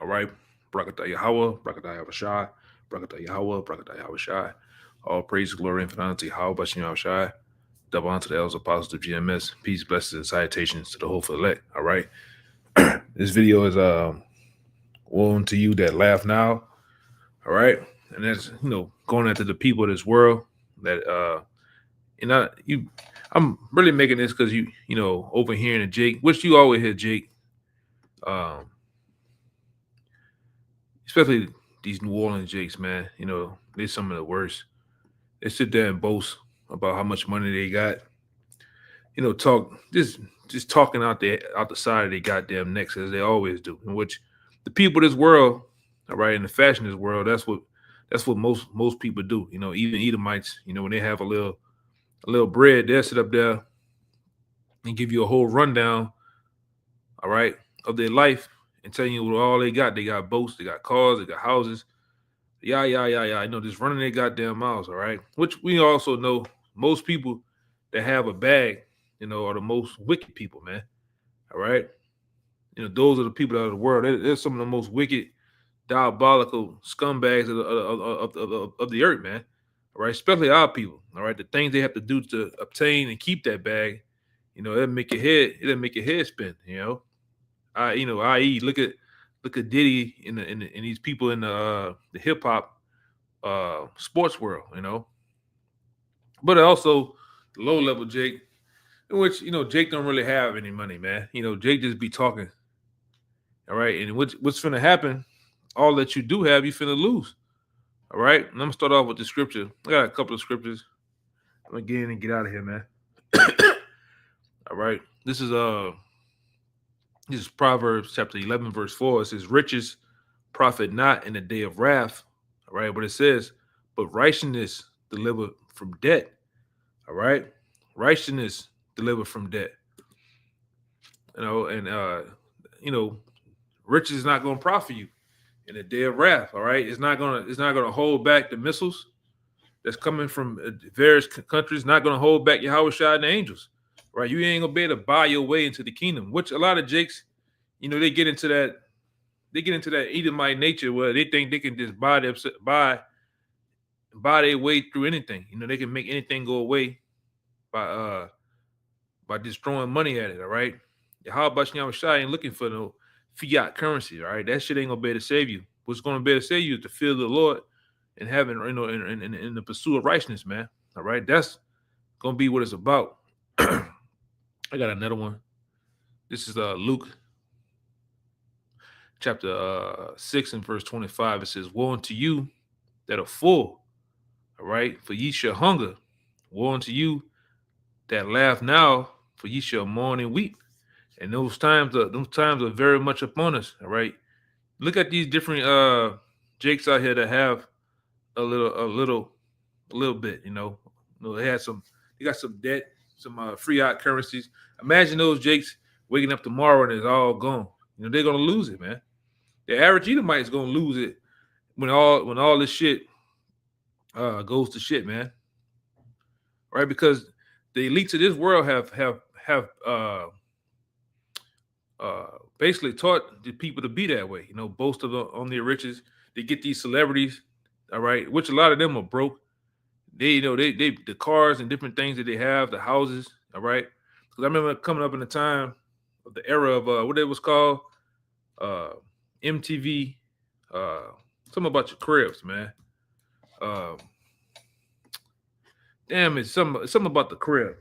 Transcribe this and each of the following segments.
All right. Brakatah Yahweh, Brakatah Yahweh Shai, Brakatah Yahweh, Brakatah Yahweh Shai. All praise, glory, and honor to Yahweh Bashim Yahweh Shai. Double honor to the elders, apostles of GMS. Peace, blessings, and salutations to the hopeful elect. All right. This video is one to you that laugh now. All right. And that's, going after the people of this world that I'm really making this because overhearing a Jake, which you always hear Jake, um, especially these New Orleans Jakes, man. They're some of the worst. They sit there and boast about how much money they got. Talk just talking out the side of their goddamn necks as they always do. In which the people of this world, all right, in the fashion of this world, that's what most people do. Even Edomites, when they have a little bread, they'll sit up there and give you a whole rundown, all right, of their life and tell you what all they got. They got boats, they got cars, they got houses. Yeah, yeah, yeah, yeah. Just running their goddamn mouths, all right? Which we also know most people that have a bag, are the most wicked people, man. All right. Those are the people out of the world. They're some of the most wicked, diabolical scumbags of the earth, man. All right. Especially our people. All right. The things they have to do to obtain and keep that bag, it'll make your head spin, i.e. look at Diddy and these people in the hip hop sports world, but also the low level Jake, in which Jake don't really have any money, man. Jake just be talking, all right. And what's finna happen? All that you do have, you finna lose, all right. And I'm gonna start off with the scripture. I got a couple of scriptures. I'm gonna get in and get out of here, man. All right. This is Proverbs chapter 11, verse 4. It says, riches profit not in the day of wrath. All right. But it says, but righteousness deliver from debt. All right. Righteousness deliver from debt. And riches is not going to profit you in the day of wrath. All right. It's not gonna hold back the missiles that's coming from various countries. Not going to hold back Yahweh Shai and the angels. Right. You ain't gonna be able to buy your way into the kingdom, which a lot of Jakes, they get into that Edomite nature where they think they can just buy their way through anything. They can make anything go away by just throwing money at it. All right. How about Yahweh Shai ain't looking for no fiat currency. All right. That shit ain't gonna be able to save you. What's gonna be able to save you is to fear the Lord and having in the pursuit of righteousness, man. All right. That's gonna be what it's about. I got another one. This is Luke chapter 6 and verse 25. It says, woe unto you that are full, all right, for ye shall hunger. Woe unto you that laugh now, for ye shall mourn and weep. And those times are very much upon us. All right. Look at these different Jakes out here that have a little bit, they got some debt, some fiat currencies. Imagine those Jakes waking up tomorrow and it's all gone. They're gonna lose it, man. The average Edomite is gonna lose it when all this shit goes to shit, man. Right? Because the elites of this world have basically taught the people to be that way. Boast on their riches. They get these celebrities, all right, which a lot of them are broke. They the cars and different things that they have, the houses, all right. Because I remember coming up in the time of the era of what it was called, MTV, something about your cribs, man. Damn, it's something about the crib.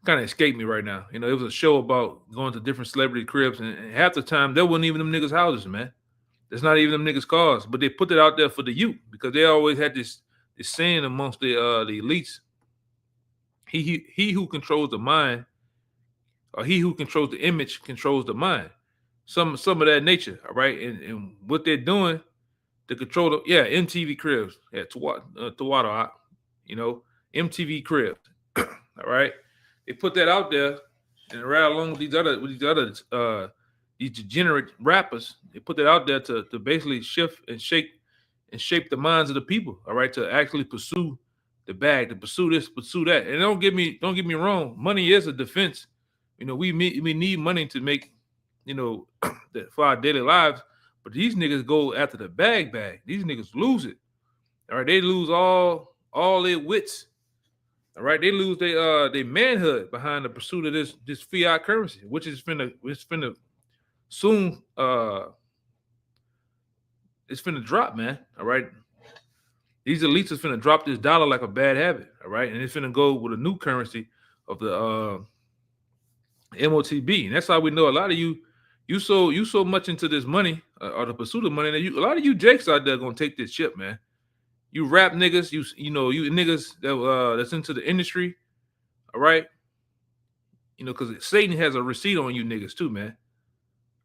Kind of escaped me right now. It was a show about going to different celebrity cribs, and half the time there wasn't even them niggas' houses, man. There's not even them niggas' cars, but they put it out there for the youth because they always had this saying amongst the elites: he who controls the mind, or he who controls the image, controls the mind. Some of that nature, all right. And what they're doing to control MTV cribs, Tawada, MTV cribs, all right. They put that out there, and right along with these other these degenerate rappers, they put that out there to basically shift and shape the minds of the people. All right, to actually pursue the bag, to pursue this, pursue that. And don't get me wrong, money is a defense. We need money to make for our daily lives. But these niggas go after the bag. These niggas lose it. All right, they lose all their wits. All right, they lose their manhood behind the pursuit of this fiat currency, which is finna soon it's finna drop, man. All right, these elites is finna drop this dollar like a bad habit. All right, and it's finna go with a new currency of the MOTB, and that's how we know a lot of you so much into this money or the pursuit of money that a lot of you jakes out there gonna take this ship, man. You rap niggas, you know you niggas that's into the industry, all right. You know, because Satan has a receipt on you niggas too, man.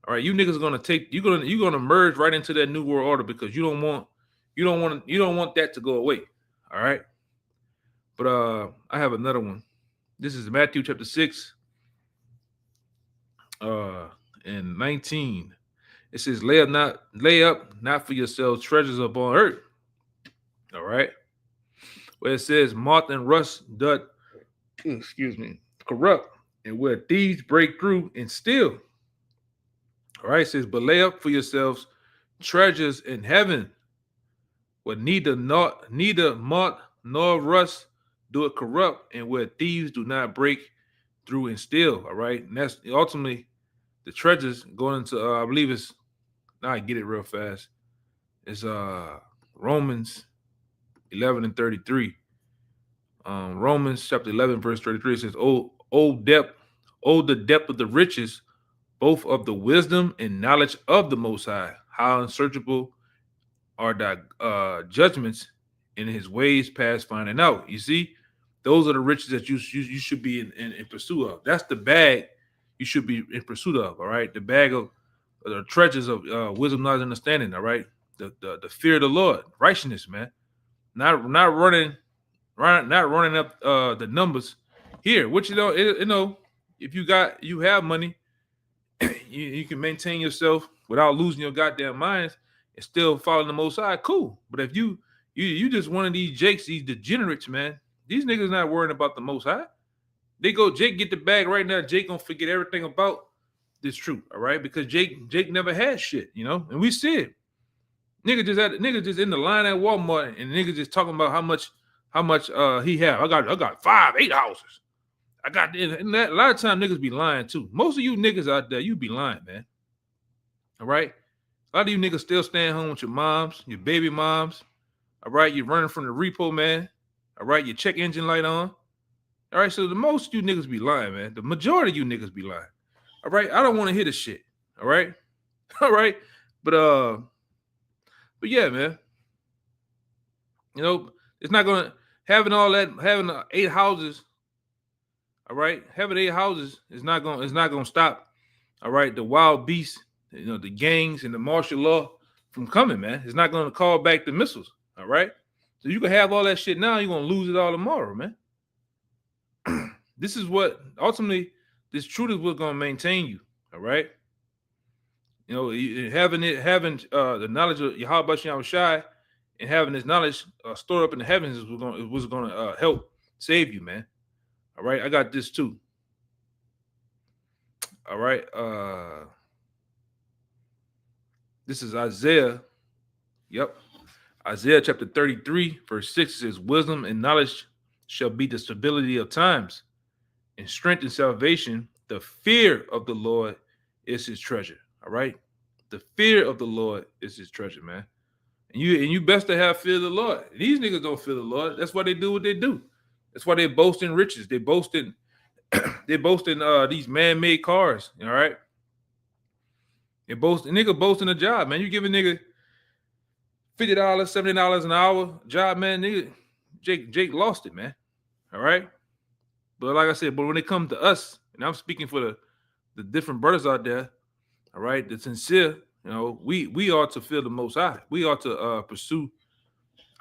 All right, you niggas are you're gonna merge right into that new world order because you don't want that to go away. All right, but I have another one. This is Matthew chapter 6, and 19. It says, lay up not for yourselves treasures upon earth. All right. Where it says moth and rust doth corrupt, and where thieves break through and steal. All right, it says, but lay up for yourselves treasures in heaven, where neither moth nor rust do it corrupt, and where thieves do not break through and steal. All right, and that's ultimately the treasures going into I believe it's now I get it real fast. It's Romans 11 and 33. Romans chapter 11 verse 33 says, "Oh the depth of the riches, both of the wisdom and knowledge of the Most High. How unsearchable are thy judgments, in His ways past finding out." You see, those are the riches that you should be in pursuit of. That's the bag you should be in pursuit of. All right, the bag of the treasures of wisdom, knowledge, understanding. All right, the fear of the Lord, righteousness, man. Not running up the numbers here. Which if you have money, you can maintain yourself without losing your goddamn minds and still following the Most High. Cool, but if you just one of these jakes, these degenerates, man, these niggas not worrying about the Most High. They go, Jake, get the bag right now. Jake gonna forget everything about this truth, all right? Because Jake never had shit, and we see it. Nigga just in the line at Walmart, and nigga just talking about how much he have. I got 8 houses. I got and that, a lot of time niggas be lying too. Most of you niggas out there, you be lying, man. All right. A lot of you niggas still staying home with your moms, your baby moms. All right, you're running from the repo, man. All right, your check engine light on. All right, so the most of you niggas be lying, man. The majority of you niggas be lying. All right, I don't want to hear this shit. All right, all right, but yeah, man. It's not gonna having 8 houses. All right, having 8 houses is not gonna stop. All right, the wild beasts, the gangs and the martial law from coming, man. It's not gonna call back the missiles. All right, so you can have all that shit now. You're gonna lose it all tomorrow, man. This is what ultimately this truth is what's gonna maintain you. All right, having the knowledge of Yahweh Shem Shai and having this knowledge stored up in the heavens is what's gonna help save you, man. All right, I got this too. All right, this is Isaiah. Yep, Isaiah chapter 33, verse 6 says, "Wisdom and knowledge shall be the stability of times, and strength and salvation. The fear of the Lord is His treasure." All right, the fear of the Lord is His treasure, man. And you best to have fear of the Lord. These niggas don't fear the Lord. That's why they do what they do. That's why they boast in riches. They boast in these man-made cars. All right. Nigga boasting a job, man. You give a nigga $50, $70 an hour job, man. Nigga, Jake lost it, man. All right. But like I said, when it comes to us, and I'm speaking for the different brothers out there, all right, the sincere, we ought to feel the Most High. We ought to pursue.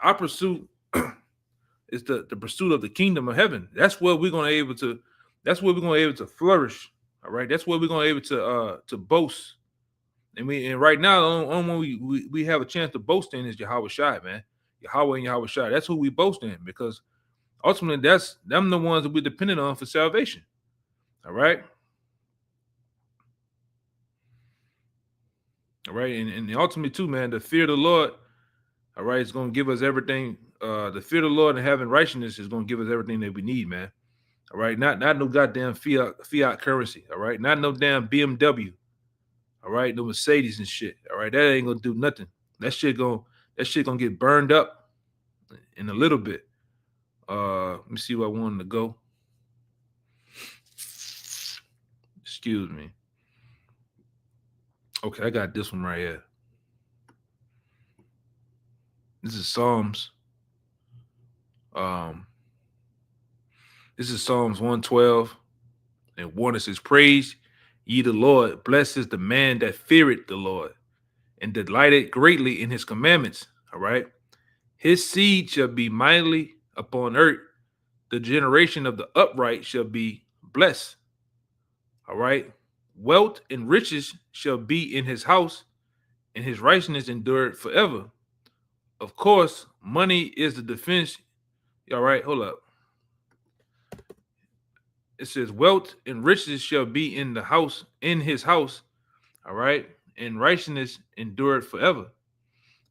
Our pursuit is the pursuit of the kingdom of heaven. That's where we're gonna able to. That's where we're gonna able to flourish. All right, that's where we're gonna able to boast. And right now, the only one we have a chance to boast in is Yahweh Shai, man. Yahweh and Yahweh Shai. That's who we boast in, because ultimately that's them the ones that we're dependent on for salvation. All right. All right. And ultimately, too, man, the fear of the Lord, all right, is going to give us everything. The fear of the Lord and having righteousness is going to give us everything that we need, man. All right. Not no goddamn fiat currency. All right. Not no damn BMW. All right. No Mercedes and shit. All right. That ain't going to do nothing. That shit gonna get burned up in a little bit. Let me see where I wanted to go. Excuse me. Okay, I got this one right here. This is Psalms. This is Psalms 112 and 1. It says, "Praise ye the Lord, blessed is the man that feareth the Lord, and delighted greatly in his commandments." All right. His seed shall be mightily upon earth. The generation of the upright shall be blessed. All right. Wealth and riches shall be in his house, and his righteousness endured forever. Of course, money is the defense. All right, hold up. It says, wealth and riches shall be in the house, in his house. All right. And righteousness endured forever.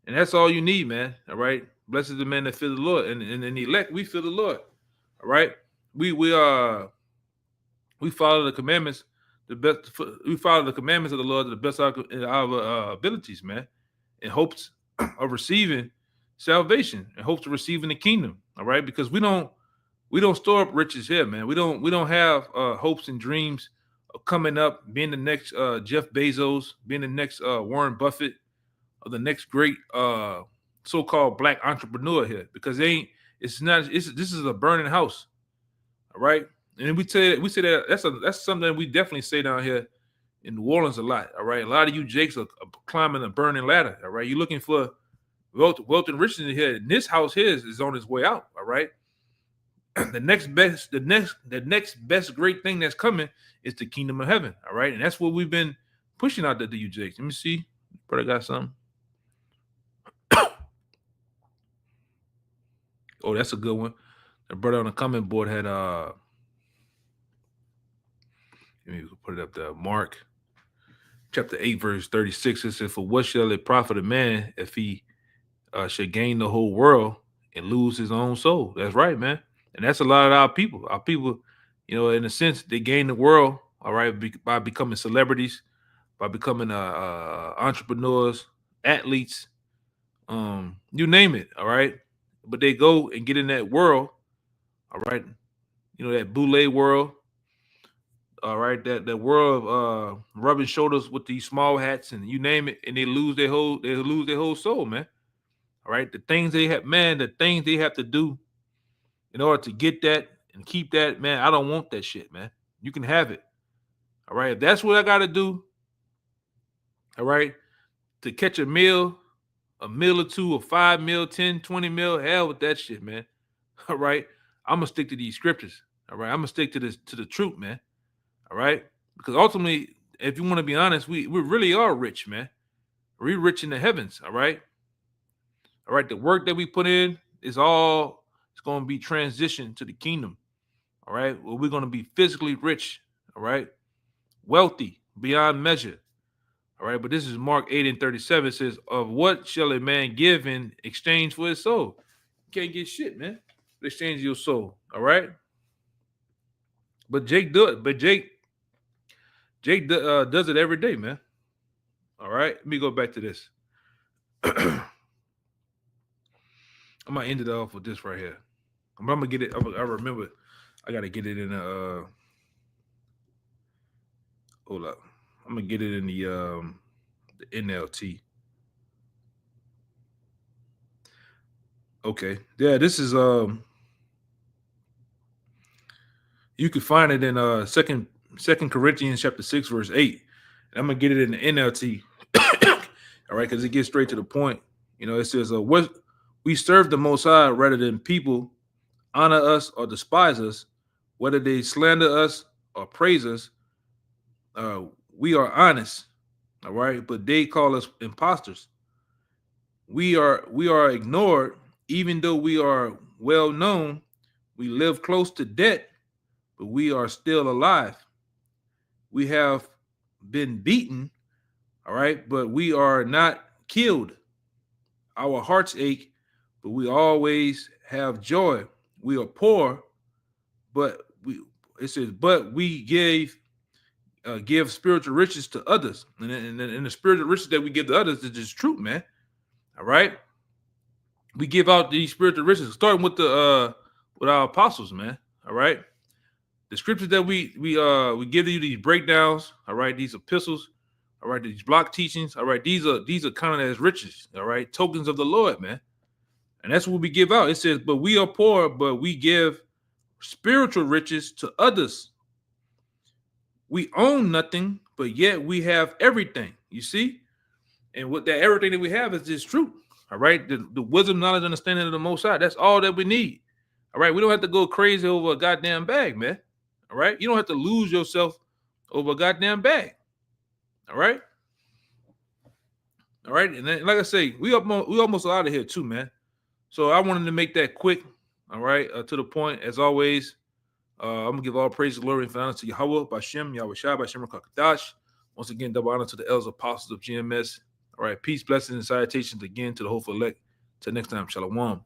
And that's all you need, man. All right. Blessed is the man that fear the Lord. And the elect, we fear the Lord. All right. We follow the commandments, we follow the commandments of the Lord to the best of our abilities, man, in hopes of receiving salvation and hopes of receiving the kingdom. All right. Because we don't store up riches here, man. We don't have hopes and dreams of coming up, being the next Jeff Bezos, being the next Warren Buffett, or the next great so-called black entrepreneur here, because this is a burning house. All right. And we say that that's something we definitely say down here in New Orleans a lot. All right. A lot of you Jakes are climbing a burning ladder. All right. You're looking for wealth and riches in here. And this house here is on its way out. All right. The next best great thing that's coming is the kingdom of heaven. All right. And that's what we've been pushing out there to you Jakes. Let me see. Brother got something. Oh, that's a good one. The brother on the comment board had let me put it up there. Mark chapter 8, verse 36. It says, "For what shall it profit a man if he should gain the whole world and lose his own soul?" That's right, man. And that's a lot of our people. Our people, in a sense, they gain the world, all right, by becoming celebrities, by becoming entrepreneurs, athletes, you name it, all right. But they go and get in that world, all right, that boule world, all right, that world of rubbing shoulders with these small hats and you name it, and they lose their whole soul, man. All right, the things they have to do in order to get that and keep that, man. I don't want that shit, man. You can have it. All right, if that's what I got to do, all right, to catch a meal or two, or 5 mil, 10, 20 mil, hell with that shit, man. All right, I'm gonna stick to these scriptures. All right, I'm gonna stick to the truth, man. All right, because ultimately, if you want to be honest, we really are rich, man. We're rich in the heavens. All right. The work that we put in it's going to be transitioned to the kingdom. All right, well, we're going to be physically rich. All right, wealthy beyond measure. All right, but this is Mark 8 and 37. It says, "Of what shall a man give in exchange for his soul?" You can't get shit, man, in exchange of your soul. All right, but Jake do it. But Jake does it every day, man. All right, let me go back to this. I'm gonna end it off with this right here. I'm gonna get it. I remember. I gotta get it in a. Hold up. I'm gonna get it in the NLT. Okay. Yeah, this is you can find it in Second Corinthians chapter 6, verse 8. And I'm gonna get it in the NLT. All right, because it gets straight to the point. It says, "What we serve the Most High rather than people honor us or despise us, whether they slander us or praise us. We are honest, all right, but they call us imposters. We are ignored, even though we are well known. We live close to death, but we are still alive. We have been beaten, All right. But we are not killed. Our hearts ache, but we always have joy. We are poor, but it says, but we give spiritual riches to others. And the spiritual riches that we give to others is just truth, man. All right. We give out these spiritual riches, starting with with our apostles, man. All right. The scriptures that we give you, these breakdowns, all right, these epistles, all right, these block teachings, all right, these are kind of as riches, all right, tokens of the Lord, man. And that's what we give out. It says, but we are poor, but we give spiritual riches to others. We own nothing, but yet we have everything. You see? And with that everything that we have is just truth. All right. The wisdom, knowledge, understanding of the Most High. That's all that we need. All right. We don't have to go crazy over a goddamn bag, man. All right. You don't have to lose yourself over a goddamn bag. All right. All right. And then, like I say, we almost out of here too, man. So I wanted to make that quick. All right. To the point, as always. I'm gonna give all praise, glory, and honor to Yahweh, Bashem, Yahweh Shai, Bashem Kakadash. Once again, double honor to the elders apostles of GMS. All right, peace, blessings, and salutations again to the hopeful elect. Till next time, Shalom.